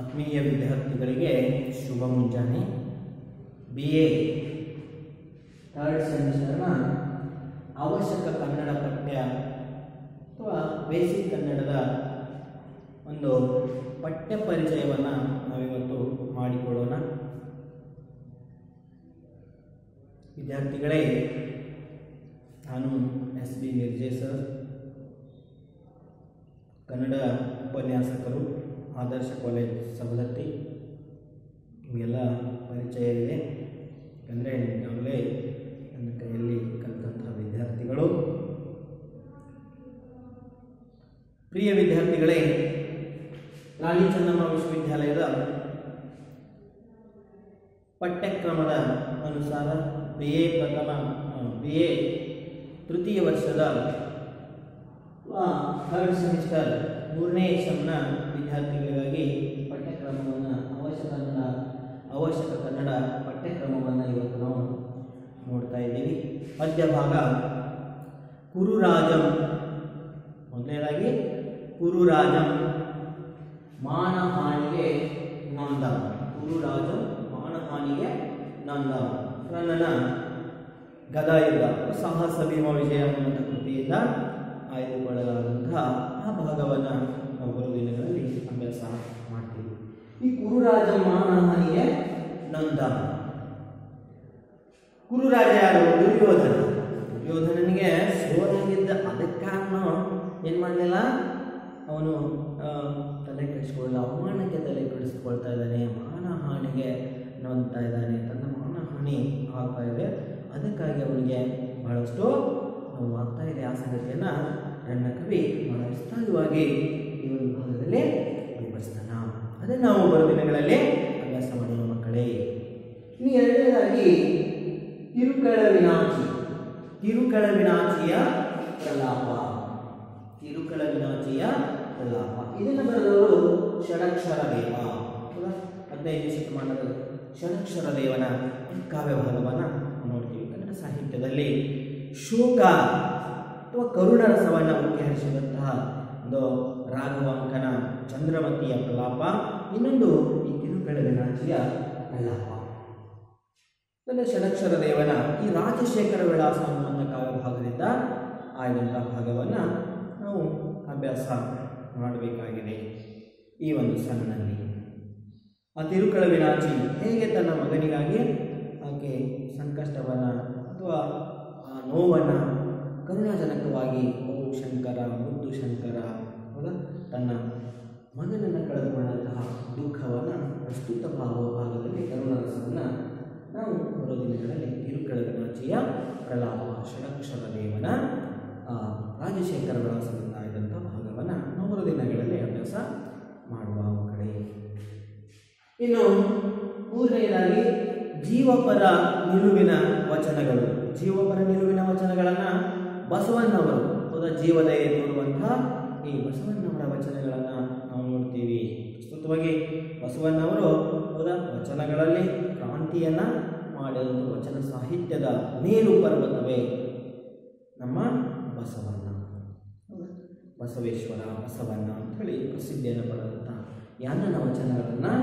ಆತ್ಮೀಯ ವಿದ್ಯಾರ್ಥಿಗಳಿಗೆ ಶುಭ ಮುಂಜಾನೆ. BA ಥರ್ಡ್ ಸೆಮಿಸ್ಟರ್ನ ಅವಶ್ಯಕ ಕನ್ನಡ ಪಠ್ಯ ಅಥವಾ ಬೇಸಿಕ್ ಕನ್ನಡದ ಒಂದು ಪಠ್ಯ ಪರಿಚಯವನ್ನು ನಾವಿವತ್ತು ಮಾಡಿಕೊಳ್ಳೋಣ. ವಿದ್ಯಾರ್ಥಿಗಳೇ, ನಾನು SB ನಿರ್ಜೆ ಸರ್, ಕನ್ನಡ ಉಪನ್ಯಾಸಕರು, ಆದರ್ಶ ಕಾಲೇಜ್ ಸವದತ್ತಿ. ನಿಮಗೆಲ್ಲ ಪರಿಚಯ ಇದೆ, ಯಾಕಂದರೆ ಈಗಾಗಲೇ ನನ್ನ ಕೈಯಲ್ಲಿ ಕಲಿತಂತಹ ವಿದ್ಯಾರ್ಥಿಗಳು. ಪ್ರಿಯ ವಿದ್ಯಾರ್ಥಿಗಳೇ, ರಾಣಿ ಚೆನ್ನಮ್ಮ ವಿಶ್ವವಿದ್ಯಾಲಯದ ಪಠ್ಯಕ್ರಮದ ಅನುಸಾರ BA ತೃತೀಯ ವರ್ಷದ ಥರ್ಡ್ ಸೆಮಿಸ್ಟರ್ 3ನೇ ಸೆಮ್ನ ವಿದ್ಯಾರ್ಥಿಗಳಿಗಾಗಿ ಪಠ್ಯಕ್ರಮವನ್ನು ಅವಶ್ಯಕ ಕನ್ನಡ ಪಠ್ಯಕ್ರಮವನ್ನು ಇವತ್ತು ನಾವು ನೋಡ್ತಾ ಇದ್ದೀವಿ. ಪದ್ಯ ಭಾಗ ಕುರುರಾಜಂ. ಮೊದಲನೇದಾಗಿ ಕುರುರಾಜಂ ಮಾನಹಾನಿಗೆ ನೊಂದ. ಕುರುರಾಜಂ ಮಾನಹಾನಿಗೆ ನೊಂದ. ಕರ್ಣನ ಗದಾಯುದ್ಧ ಸಾಹಸ ಭೀಮ ವಿಜಯ ಅನ್ನುವಂಥ ಕೃತಿಯಿಂದ ಆಯ್ದುಕೊಳ್ಳಲಾದಂತಹ ಆ ಭಾಗವನ್ನು ನಾವು ಬರುವ ದಿನಗಳಲ್ಲಿ ಅಭ್ಯಾಸ ಮಾಡ್ತೀವಿ. ಈ ಕುರುರಾಜ ಮಾನಹಾನಿಗೆ ನೊಂದ. ಕುರುರಾಜ ಯಾರು? ದುರ್ಯೋಧನ. ದುರ್ಯೋಧನನಿಗೆ ಸೋಲಾಗಿದ್ದ ಅದಕ್ಕಾರಣ ಏನು ಮಾಡಲಿಲ್ಲ, ಅವನು ತಲೆ ಕೆಡಿಸ್ಕೊಳ್ಳಲ್ಲ, ಅವಮಾನಕ್ಕೆ ತಲೆ ಕೆಡಿಸ್ಕೊಳ್ತಾ ಇದ್ದಾನೆ, ಮಾನಹಾನಿಗೆ ನೊಂದ್ತಾ ಇದ್ದಾನೆ, ತನ್ನ ಮಾನಹಾನಿ ಆಗ್ತಾ ಇದೆ. ಅದಕ್ಕಾಗಿ ಅವನಿಗೆ ಬಹಳಷ್ಟು ನೋವಾಗ್ತಾ ಇದೆ. ಆ ಸಂಗತಿಯನ್ನು ನನ್ನ ಕವಿ ಬಹಳ ವಿಸ್ತಾರವಾಗಿ ಈ ಒಂದು ಭಾಗದಲ್ಲಿ ವಿವರಿಸ್ತಾನ. ಅದನ್ನು ನಾವು ಬರುವ ದಿನಗಳಲ್ಲಿ ಅಭ್ಯಾಸ ಮಾಡೋಣ ಮಕ್ಕಳೇ. ಇನ್ನು ಎರಡನೇದಾಗಿ ತಿರುಕಳವಿನಾಚಿ. ತಿರುಕಳವಿನಾಚಿಯ ಪ್ರಲಾಪ. ತಿರುಕಳವಿನಾಚಿಯ ಪ್ರಲಾಪ ಇದನ್ನು ಬರೆದವರು ಷಡಕ್ಷರ ದೇವ. 15ನೇ ಶತಮಾನದ ಷಡಕ್ಷರ ದೇವನ ಕಾವ್ಯ ಭಾಗವನ್ನು ನೋಡ್ತೀವಿ. ಕನ್ನಡ ಸಾಹಿತ್ಯದಲ್ಲಿ ಶೋಕ ಅಥವಾ ಕರುಣರಸವನ್ನು ಉಕ್ಕಿ ಒಂದು ರಾಘವಾಂಕನ ಚಂದ್ರಮತಿಯ ಪ್ರಲಾಪ, ಇನ್ನೊಂದು ಈ ತಿರುಕಳವಿನಾಚಿಯ ಪ್ರಲಾಪ. ಷಡಕ್ಷರ ದೇವನ ಈ ರಾಜಶೇಖರ ವಿಳಾಸ ಅನ್ನುವಂಥ ಕಾವ್ಯ ಭಾಗದಿಂದ ಆಯ್ದಂಥ ಭಾಗವನ್ನು ನಾವು ಅಭ್ಯಾಸ ಮಾಡಬೇಕಾಗಿದೆ ಈ ಒಂದು ಸನ್ನಲ್ಲಿ. ಆ ತಿರುಕಳವಿನಾಚಿ ಹೇಗೆ ತನ್ನ ಮಗನಿಗಾಗಿ ಆಕೆ ಸಂಕಷ್ಟವನ್ನು ಅಥವಾ ಆ ನೋವನ್ನು ಕರುಣಾಜನಕವಾಗಿ ಓ ಶಂಕರ ಮುದ್ದು ಶಂಕರ ತನ್ನ ಮಗನನ್ನು ಕಳೆದುಕೊಂಡಂತಹ ದುಃಖವನ್ನು ಪ್ರಸ್ತುತವಾಗುವ ಭಾಗದಲ್ಲಿ ಕರುಣರಸವನ್ನು ನಾವು ಬರೋ ದಿನಗಳಲ್ಲಿ ತಿರುಕಳವಿನಾಚಿಯ ಪ್ರಲಾಪ ಷಡಕ್ಷರ ದೇವನ ರಾಜಶೇಖರ ವಿಳಾಸದಿಂದ ಆಯ್ದಂಥ ಭಾಗವನ್ನು ನಾವು ಬರೋ ದಿನಗಳಲ್ಲಿ ಅಭ್ಯಾಸ ಮಾಡುವ ಕಡೆ. ಇನ್ನು ಮೂರನೆಯದಾಗಿ ಜೀವಪರ ನಿಲುವಿನ ವಚನಗಳು. ಜೀವಪರ ನಿಲುವಿನ ವಚನಗಳನ್ನು ಬಸವಣ್ಣವರು ಜೀವದಯೆ ತೋರುವಂಥ ಈ ಬಸವಣ್ಣವರ ವಚನಗಳನ್ನು ನಾವು ನೋಡ್ತೀವಿ. ಪ್ರಸ್ತುತವಾಗಿ ಬಸವಣ್ಣವರು ವಚನಗಳಲ್ಲಿ ಕ್ರಾಂತಿಯನ್ನು ಮಾಡಿದಂಥ ವಚನ ಸಾಹಿತ್ಯದ ಮೇರು ಪರ್ವತವೇ ನಮ್ಮ ಬಸವಣ್ಣ, ಬಸವೇಶ್ವರ, ಬಸವಣ್ಣ ಅಂಥೇಳಿ ಪ್ರಸಿದ್ಧಿಯನ್ನು ಪಡೆದಂಥ ಯಾನನ ವಚನಗಳನ್ನು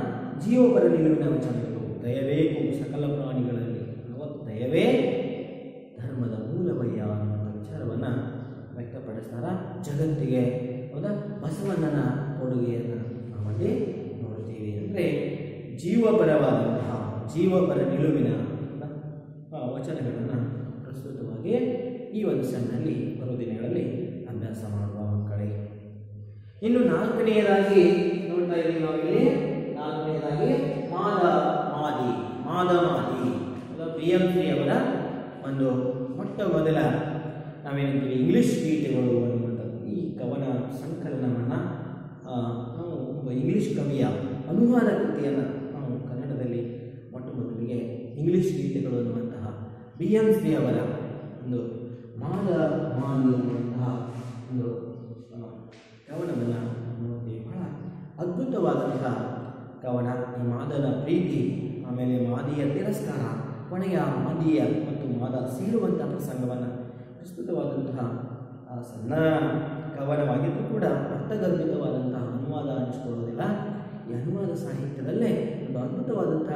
ಜೀವಪರ ನಿಲುವಿನ ವಚನಗಳು. ದಯಬೇಕು ಸಕಲ ಪ್ರಾಣಿಗಳಲ್ಲಿ, ದಯವೇ ಧರ್ಮದ ಮೂಲವಯ್ಯ ಅನ್ನುವಂಥ ವಿಚಾರವನ್ನು ವ್ಯಕ್ತಪಡಿಸ್ತಾರ. ಜಗತ್ತಿಗೆ ಬಸವಣ್ಣನ ಕೊಡುಗೆಯನ್ನು ನಾವಲ್ಲಿ ನೋಡ್ತೀವಿ. ಅಂದರೆ ಜೀವಪರವಾದಂತಹ ಜೀವಪರ ನಿಲುವಿನ ವಚನಗಳನ್ನು ಪ್ರಸ್ತುತವಾಗಿ ಈ ಒಂದು ಸನ್ನಲ್ಲಿ ಬರುವ ದಿನಗಳಲ್ಲಿ ಅಭ್ಯಾಸ ಮಾಡುವ ಮಕ್ಕಳೇ. ಇನ್ನು ನಾಲ್ಕನೆಯದಾಗಿ ನೋಡ್ತಾ ಇದ್ದೀವಿ ನಾವಿಲ್ಲಿ. ನಾಲ್ಕನೆಯದಾಗಿ ಮಾದ ಮಾದಿ. BM ಶ್ರೀ ಅವರ ಒಂದು ಮೊಟ್ಟ ಮೊದಲ ನಾವೇನಂತೀವಿ ಇಂಗ್ಲಿಷ್ ಗೀತೆಗಳು ಅನ್ನುವಂಥದ್ದು. ಈ ಕವನ ಸಂಕಲನವನ್ನು ನಾವು ಒಬ್ಬ ಇಂಗ್ಲಿಷ್ ಕವಿಯ ಅನುವಾದ ಕೃತಿಯನ್ನು ನಾವು ಕನ್ನಡದಲ್ಲಿ ಮೊಟ್ಟ ಮೊದಲಿಗೆ ಇಂಗ್ಲಿಷ್ ಗೀತೆಗಳು ಅನ್ನುವಂತಹ BM ಶ್ರೀ ಅವರ ಒಂದು ಮಾದ ಮಾದಿ ಅನ್ನುವಂತಹ ಒಂದು ಕವನವನ್ನು ನೋಡ್ತೀವಿ. ಬಹಳ ಅದ್ಭುತವಾದಂತಹ ಕವನ. ಈ ಮಾದನ ಪ್ರೀತಿ, ಆಮೇಲೆ ಮಾದಿಯ ತಿರಸ್ಕಾರ, ಕೊನೆಯ ಮಾದಿಯ ಮತ್ತು ಮಾದ ಸೇರುವಂಥ ಪ್ರಸಂಗವನ್ನು ಪ್ರಸ್ತುತವಾದಂತಹ ಸಣ್ಣ ಕವನವಾಗಿದ್ದು ಕೂಡ ಅರ್ಥಗರ್ಭಿತವಾದಂತಹ ಅನುವಾದ ಅನಿಸ್ಕೊಳ್ಳೋದಿಲ್ಲ. ಈ ಅನುವಾದ ಸಾಹಿತ್ಯದಲ್ಲೇ ಒಂದು ಅದ್ಭುತವಾದಂಥ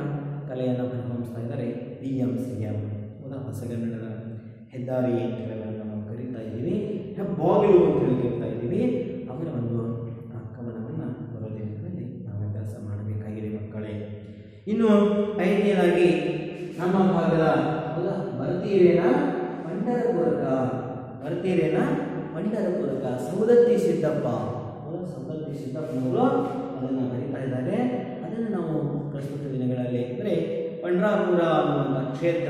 ಕಲೆಯನ್ನು ಪರಿಗಣಿಸ್ತಾ ಇದ್ದಾರೆ BMCM. ಹೌದಾ, ಹೊಸಗನ್ನಡದ ಹೆದ್ದಾರಿ ಅಂತ ಹೇಳೋದನ್ನು ನಾವು ಕರೀತಾ ಇದ್ದೀವಿ, ಹೆಬ್ಬಾಗಿಲು ಅಂತ ಹೇಳಿ ಕರೀತಾ ಇದ್ದೀವಿ. ಅವರ ಒಂದು ಕವನವನ್ನು ಬರೋ ದಿನಗಳಲ್ಲಿ ನಾವು ಅಭ್ಯಾಸ ಮಾಡಬೇಕಾಗಿದೆ ಮಕ್ಕಳೇ. ಇನ್ನು 5ನೇದಾಗಿ ನಮ್ಮ ಭಾಗದ ಹೌದಾ ಬರ್ತೀರೇನ ಪಂಡರಪುರಕ ಸೌದತ್ತಿ ಸಿದ್ದಪ್ಪ. ಸೌದತ್ತಿ ಸಿದ್ದಪ್ಪನವರು ಅದನ್ನು ಬರೀತಾ ಇದ್ದಾರೆ. ಅದನ್ನು ನಾವು ಪ್ರಸ್ತುತ ದಿನಗಳಲ್ಲಿ ಅಂದರೆ ಪಂಡ್ರಾಪುರ ಅನ್ನುವಂಥ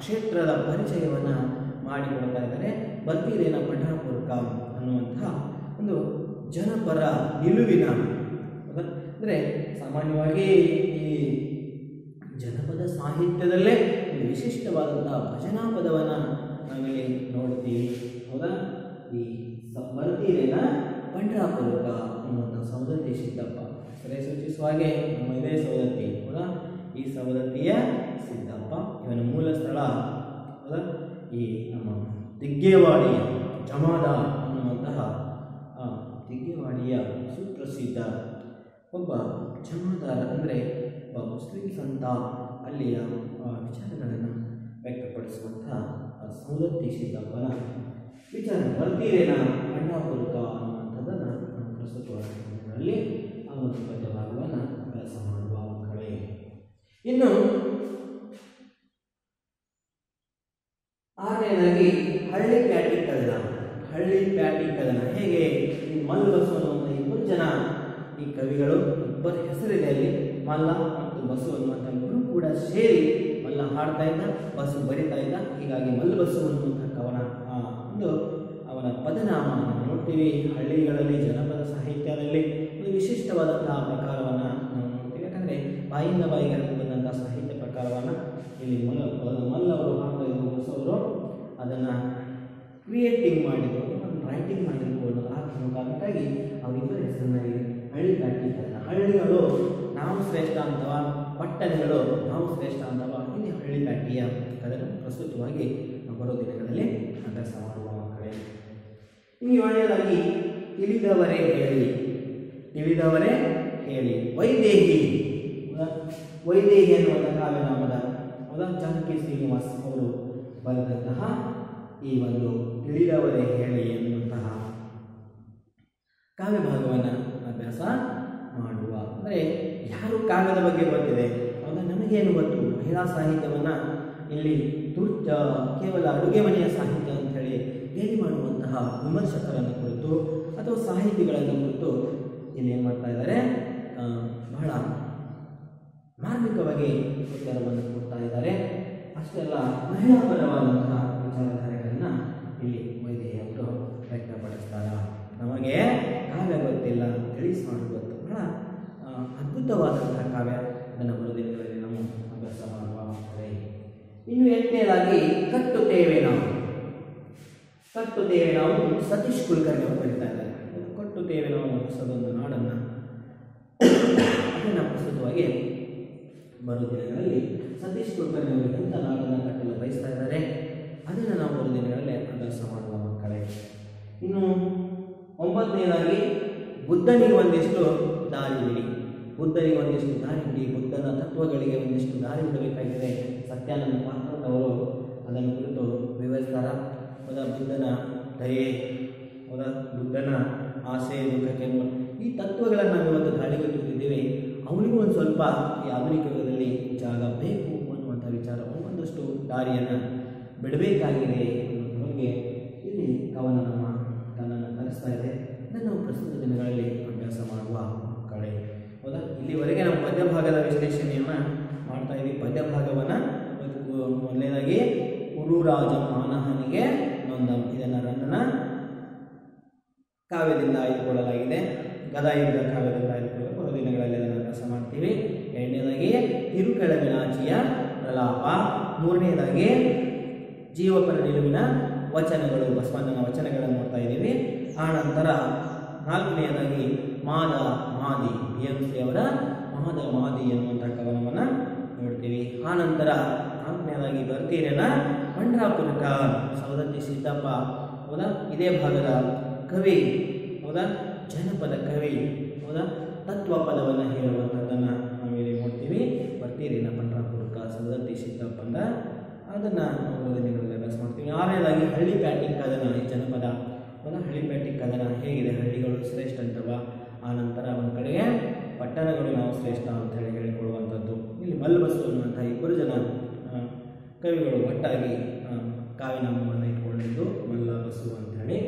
ಕ್ಷೇತ್ರದ ಪರಿಚಯವನ್ನು ಮಾಡಿಕೊಡ್ತಾ ಇದ್ದಾರೆ. ಬರ್ತೀರೇನ ಪಂಡ್ರಾಪುರಕ ಅನ್ನುವಂತಹ ಒಂದು ಜನಪರ ನಿಲುವಿನ ಅಂದರೆ ಸಾಮಾನ್ಯವಾಗಿ ಈ ಜನಪದ ಸಾಹಿತ್ಯದಲ್ಲೇ ಒಂದು ವಿಶಿಷ್ಟವಾದಂತಹ ಭಜನಾ ಪದವನ್ನು ನಾವಿಲ್ಲಿ ನೋಡ್ತೀವಿ. ಹೌದಾ, ಈ ಬರ್ತೀರೇನ ಪಂಡ್ರಾಪುರಕ ಅನ್ನುವಂಥ ಸೌದತ್ತಿ ಸಿದ್ದಪ್ಪ ಹೆಸರೇ ಸೂಚಿಸುವ ಹಾಗೆ ನಮ್ಮ ಇದೇ ಸೌದತ್ತಿ. ಹೌದಾ, ಈ ಸೌದತ್ತಿಯ ಸಿದ್ದಪ್ಪ ಇವನ ಮೂಲ ಸ್ಥಳ ಹೌದಾ ಈ ನಮ್ಮ ದಿಗ್ಗೇವಾಡಿಯ ಜಮಾದಾರ್ ಅನ್ನುವಂತಹ ದಿಗ್ಗೇವಾಡಿಯ ಸುಪ್ರಸಿದ್ಧ ಒಬ್ಬ ಜಮಾದಾರ ಅಂದರೆ ಒಬ್ಬ ಮುಸ್ಲಿಂ ಸಂತ ಅಲ್ಲಿಯ ವಿಚಾರಗಳನ್ನು ವ್ಯಕ್ತಪಡಿಸುವಂಥ ಸೌದತ್ತಿ ಸಿದ್ದಪ್ಪನ ವಿಚಾರ ಬರ್ತೀರೇನ ಪಂಡ್ರಾಪುರಕ ಅನ್ನುವಂಥದ್ದನ್ನು ನಾವು ಪ್ರಸ್ತುತವಾಗಿ ಆ ಒಂದು ಪದ್ಯ ಭಾಗವನ್ನು ಅಭ್ಯಾಸ ಮಾಡುವ ಮಕ್ಕಳೇ. ಇನ್ನು 6ನೇದಾಗಿ ಹಳ್ಳಿ ಪ್ಯಾಟಿ ಕದನ. ಹೇಗೆ ಈ ಮಲ್ಲು ಬಸು ಅನ್ನುವಂಥ ಇಬ್ಬರು ಜನ ಈ ಕವಿಗಳು, ಇಬ್ಬರ ಹೆಸರಿದೆ ಅಲ್ಲಿ, ಮಲ್ಲ ಮತ್ತು ಬಸು ಅನ್ನುವಂಥ ಇಬ್ಬರು ಕೂಡ ಸೇರಿ ಮಲ್ಲ ಹಾಡ್ತಾ ಇದ್ದ, ಬಸು ಬರಿತಾ ಇದ್ದ. ಹೀಗಾಗಿ ಮಲ್ಲು ಬಸು ಅನ್ನುವಂಥ ಕವನ ಒಂದು ಅವನ ಪದನಾಮ ನೋಡ್ತೀವಿ. ಹಳ್ಳಿಗಳಲ್ಲಿ ಜನಪದ ಸಾಹಿತ್ಯದಲ್ಲಿ ಒಂದು ವಿಶಿಷ್ಟವಾದಂತಹ ಪ್ರಕಾರವನ್ನು ನಾವು ನೋಡ್ತೀವಿ. ಯಾಕಂದರೆ ಬಾಯಿಂದ ಬಾಯಿಗೆ ಬಂದಂಥ ಸಾಹಿತ್ಯ ಪ್ರಕಾರವನ್ನು ಇಲ್ಲಿ ಮಲ್ಲವರು ಹಾಡ್ತಾ ಇದ್ರು, ಬಸವರು ಅದನ್ನು ಕ್ರಿಯೇಟಿಂಗ್ ಮಾಡಿದ್ರು, ರೈಟಿಂಗ್ ಮಾಡಿದ್ರು. ಆ ಕಾರಣಕ್ಕಾಗಿ ಅವರಿಬ್ಬರ ಹೆಸರನ್ನ ಹಳ್ಳಿ ಪ್ಯಾಟಿ ಕದನ. ಹಳ್ಳಿಗಳು ನಾವು ಶ್ರೇಷ್ಠ ಅಂತವ, ಪಟ್ಟಣಗಳು ನಾವು ಶ್ರೇಷ್ಠ ಅಂತವ. ಇಲ್ಲಿ ಹಳ್ಳಿ ಪ್ಯಾಟಿಯ ಕದನ ಪ್ರಸ್ತುತವಾಗಿ ಬರೋ ದಿನಗಳಲ್ಲಿ ಅಭ್ಯಾಸ ಮಾಡುವ ಮಕ್ಕಳೇ. ಇನ್ನು 7ನೇದಾಗಿ ತಿಳಿದವರೇ ಹೇಳಿ. ವೈದೇಹಿ ಅನ್ನುವಂಥ ಕಾವ್ಯನಾಮದ ಹೌದಾ ಜಾನಕಿ ಶ್ರೀನಿವಾಸ್ ಅವರು ಬರೆದಂತಹ ಈ ಒಂದು ತಿಳಿದವರೇ ಹೇಳಿ ಎನ್ನುವಂತಹ ಕಾವ್ಯ ಭಾಗವನ್ನು ಅಭ್ಯಾಸ ಮಾಡುವ. ಅಂದರೆ ಯಾರು ಕಾವ್ಯದ ಬಗ್ಗೆ ಗೊತ್ತಿದೆ ಹೌದಾ, ನಮಗೇನು ಗೊತ್ತು. ಮಹಿಳಾ ಸಾಹಿತ್ಯವನ್ನು ಇಲ್ಲಿ ಕೇವಲ ಅಡುಗೆ ಮನೆಯ ಸಾಹಿತ್ಯ ಅಂತ ಹೇಳಿ ಗೇಲಿ ಮಾಡುವಂತಹ ವಿಮರ್ಶಕರನ್ನು ಕುರಿತು ಅಥವಾ ಸಾಹಿತಿಗಳನ್ನು ಕುರಿತು ಇಲ್ಲಿ ಏನು ಮಾಡ್ತಾ ಇದ್ದಾರೆ, ಬಹಳ ಮಾರ್ಮಿಕವಾಗಿ ಉತ್ತರವನ್ನು ಕೊಡ್ತಾ ಇದ್ದಾರೆ. ಅಷ್ಟೇ ಅಲ್ಲ, ಮಹಿಳಾ ಪರವಾದಂತಹ ವಿಚಾರಧಾರೆಗಳನ್ನು ಇಲ್ಲಿ ವೈದೇಹಿ ಅವರು ವ್ಯಕ್ತಪಡಿಸ್ತಾರೆ. ನಮಗೆ ಕಾವ್ಯ ಗೊತ್ತಿಲ್ಲ, ತಿಳಿಸಿ ಮಾಡೋದು ಗೊತ್ತು. ಬಹಳ ಅದ್ಭುತವಾದಂತಹ ಕಾವ್ಯ. ಅದನ್ನು ಬರೆದಿರುವುದರಲ್ಲಿ ನಾವು ಅಭ್ಯಾಸ ಮಾಡುವ ಮಕ್ಕಳೇ. ಇನ್ನು 8ನೇದಾಗಿ ಕಟ್ಟುತ್ತೇವೆ ನಾವು ಸತೀಶ್ ಕುಲಕರ್ಣಿ ಅವರು ಬರೀತಾ ಇದ್ದಾರೆ. ಕಟ್ಟುತ್ತೇವೆ ನಾವು ಹೊಸದೊಂದು ನಾಡನ್ನು ಅದನ್ನು ಪ್ರಸ್ತುತವಾಗಿ ಬರೋ ದಿನಗಳಲ್ಲಿ ಸತೀಶ್ ಕುಲಕರ್ಣಿ ಅವರು ಎಂಥ ನಾಡನ್ನು ಕಟ್ಟಲು ಬಯಸ್ತಾ ಇದ್ದಾರೆ, ಅದನ್ನು ನಾವು ಬರೋ ದಿನಗಳಲ್ಲಿ ಅಭ್ಯಾಸ ಮಾಡುವ ಮಕ್ಕಳೇ. ಇನ್ನು 9ನೇದಾಗಿ ಬುದ್ಧನಿಗೆ ಒಂದಿಷ್ಟು ದಾರಿ ಬಿಡಿ. ಬುದ್ಧನ ತತ್ವಗಳಿಗೆ ಒಂದಿಷ್ಟು ದಾರಿ ಬಿಡಬೇಕಾಗಿದೆ. ಸತ್ಯಾನಂದ ಪಾತ್ರದವರು ಅದನ್ನು ಕುರಿತು ವಿವರಿಸ್ತಾರ. ಬುದ್ಧನ ದಯೆ, ಬುದ್ಧನ ಆಸೆ, ದುಃಖಕ್ಕೆ ಈ ತತ್ವಗಳನ್ನು ಇವತ್ತು ಗಾಳಿಗೆ ತುಳಿದಿದ್ದೇವೆ. ಅವನಿಗೂ ಒಂದು ಸ್ವಲ್ಪ ಈ ಆಧುನಿಕ ಯುಗದಲ್ಲಿ ಜಾಗ ಬೇಕು ಅನ್ನುವಂಥ ವಿಚಾರ, ಒಂದಷ್ಟು ದಾರಿಯನ್ನು ಬಿಡಬೇಕಾಗಿದೆ ಅನ್ನೋದ್ರ ಬಗ್ಗೆ ಇಲ್ಲಿ ಕವನ ತನ್ನನ್ನು ಕಲಿಸ್ತಾ ಇದೆ. ಇದನ್ನು ನಾವು ಪ್ರಸ್ತುತ ದಿನಗಳಲ್ಲಿ ಅಭ್ಯಾಸ ಮಾಡುವ ಮಕ್ಕಳೇ. ಹೌದಾ, ಇಲ್ಲಿವರೆಗೆ ನಾವು ಪದ್ಯ ಭಾಗದ ವಿಶ್ಲೇಷಣೆಯನ್ನು ಮಾಡ್ತಾ ಇದ್ದೀವಿ. ಪದ್ಯ ಭಾಗವನ್ನು ಮೊದಲನೇದಾಗಿ ಉರುರಾಜ ಮಾನಹನಿಗೆ ನೊಂದಂ, ಇದನ್ನು ರನ್ನನ ಕಾವ್ಯದಿಂದ ಆಯ್ದುಕೊಳ್ಳಲಾಗಿದೆ. ಗದಾಯುದ್ಧ ಕಾವ್ಯದಿಂದ ಆಯ್ದುಕೊಳ್ಳಲು ಬರೋ ದಿನಗಳಲ್ಲಿ ಅದನ್ನು ಅಭ್ಯಾಸ ಮಾಡ್ತೀವಿ. 2ನೇದಾಗಿ ತಿರುಕೆಳವಿನಾಚಿಯ ಪ್ರಲಾಪ. 3ನೇದಾಗಿ ಜೀವಪರ ನಿಲುವಿನ ವಚನಗಳು, ಬಸವಣ್ಣನ ವಚನಗಳನ್ನು ನೋಡ್ತಾ ಇದ್ದೀವಿ. ಆನಂತರ 4ನೇದಾಗಿ ಮಾದಿ BMC ಅವರ ಮಾದಿ ಎನ್ನುವಂಥ ಕವನವನ್ನು ನೋಡ್ತೀವಿ. ಆನಂತರ 4ನೇದಾಗಿ ಬರ್ತೀರೇನ ಪಂಡ್ರಾಪುರಕ ಸೌದತ್ತಿ ಸಿದ್ದಪ್ಪ. ಹೌದಾ, ಇದೇ ಭಾಗದ ಕವಿ. ಹೌದಾ, ಜನಪದ ಕವಿ. ಹೌದಾ, ತತ್ವ ಪದವನ್ನು ಹೇಳುವಂಥದ್ದನ್ನು ನಾವಿಲ್ಲಿ ನೋಡ್ತೀವಿ. ಬರ್ತೀರಿನ ಪಂಡ್ರಾಪುರಕ್ಕೆ ಸವದತ್ತಿ ಸಿದ್ದಪ್ಪಂದ ಅದನ್ನು ನಾವು ಬೋಧನೆಗಳಲ್ಲಿ ಅಭ್ಯಾಸ ಮಾಡ್ತೀವಿ. ಆರನೇದಾಗಿ ಹಳ್ಳಿ ಪ್ಯಾಟಿಕ್ ಕದನ. ಈ ಜನಪದ ಹಳ್ಳಿ ಪ್ಯಾಟಿಕ್ ಕದನ ಹೇಗಿದೆ, ಹಳ್ಳಿಗಳು ಶ್ರೇಷ್ಠ ಅಂತವ. ಆ ನಂತರ ಒಂದು ಕಡೆಗೆ ಪಟ್ಟಣಗಳು ನಾವು ಶ್ರೇಷ್ಠ ಅಂತ ಹೇಳಿಕೊಳ್ಳುವಂಥದ್ದು. ಇಲ್ಲಿ ಮಲ್ಬಸು ಅನ್ನುವಂಥ ಇಬ್ಬರು ಜನ ಕವಿಗಳು ಒಟ್ಟಾಗಿ ಕಾವ್ಯನಾಮವನ್ನು ಇಟ್ಕೊಂಡಿದ್ದು ಮಲ್ಲಬಸು ಅಂಥೇಳಿ.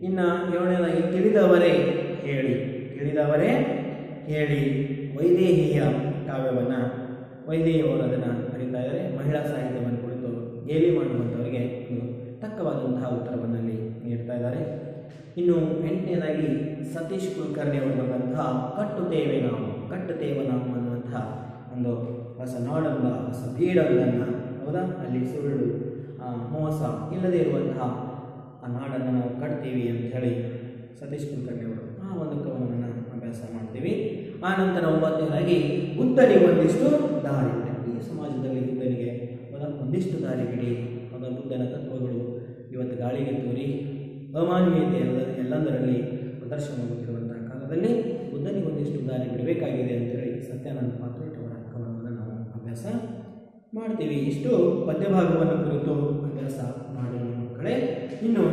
ಇನ್ನು ಏಳನೇದಾಗಿ ತಿಳಿದವರೇ ಹೇಳಿ. ತಿಳಿದವರೇ ಹೇಳಿ ವೈದೇಹಿಯ ಕಾವ್ಯವನ್ನು ವೈದೇಹಿಯವರು ಅದನ್ನು ಬರೀತಾ ಇದ್ದಾರೆ. ಮಹಿಳಾ ಸಾಹಿತ್ಯವನ್ನು ಕುರಿತು ಗೇಲಿ ಮಾಡುವಂಥವರಿಗೆ ಒಂದು ತಕ್ಕವಾದಂತಹ ಉತ್ತರವನ್ನು ಅಲ್ಲಿ ನೀಡ್ತಾ ಇದ್ದಾರೆ. ಇನ್ನು ಎಂಟನೇದಾಗಿ ಸತೀಶ್ ಕುಲಕರ್ಣಿ ಅವರು ಬಂದಂತಹ ಕಟ್ಟುತ್ತೇವೆ ನಾವು ಅನ್ನುವಂತಹ ಒಂದು ಹೊಸ ನಾಡನ್ನ, ಹೊಸ ಬೀಡನ್ನು, ಹೌದಾ, ಅಲ್ಲಿ ಸುಳ್ಳು ಮೋಸ ಇಲ್ಲದೆ ಇರುವಂತಹ ಆ ನಾಡನ್ನು ನಾವು ಕಟ್ತೀವಿ ಅಂತ ಹೇಳಿ ಸತೀಶ್ ಕುಲಕರ್ಣಿ ಅವರು ಆ ಒಂದು ಕವನವನ್ನು ಅಭ್ಯಾಸ ಮಾಡ್ತೀವಿ. ಆ ನಂತರ ಒಂಬತ್ತನೇದಾಗಿ ಬುದ್ಧನಿಗೆ ಒಂದಿಷ್ಟು ದಾರಿ. ಈ ಸಮಾಜದಲ್ಲಿ ಬುದ್ಧನಿಗೆ ಒಂದಿಷ್ಟು ದಾರಿ ಬಿಡಿ. ಬುದ್ಧನ ತತ್ವಗಳು ಇವತ್ತು ಗಾಳಿಗೆ ತೋರಿ ಅಮಾನವೀಯತೆ ಎಲ್ಲದರಲ್ಲಿ ಪ್ರದರ್ಶನವಾಗುತ್ತಿರುವಂತಹ ಕಾಲದಲ್ಲಿ ಬುದ್ಧನಿಗೆ ಒಂದಿಷ್ಟು ದಾರಿ ಬಿಡಬೇಕಾಗಿದೆ ಅಂತೇಳಿ ಸತ್ಯಾನಂದ ಪಾತ್ರೋಟ್ ಅವರ ಕವನವನ್ನು ನಾವು ಅಭ್ಯಾಸ ಮಾಡ್ತೀವಿ. ಇಷ್ಟು ಪದ್ಯಭಾಗವನ್ನು ಕುರಿತು ಅಭ್ಯಾಸ ಮಾಡೋಣ ಮಕ್ಕಳೇ. ಇನ್ನು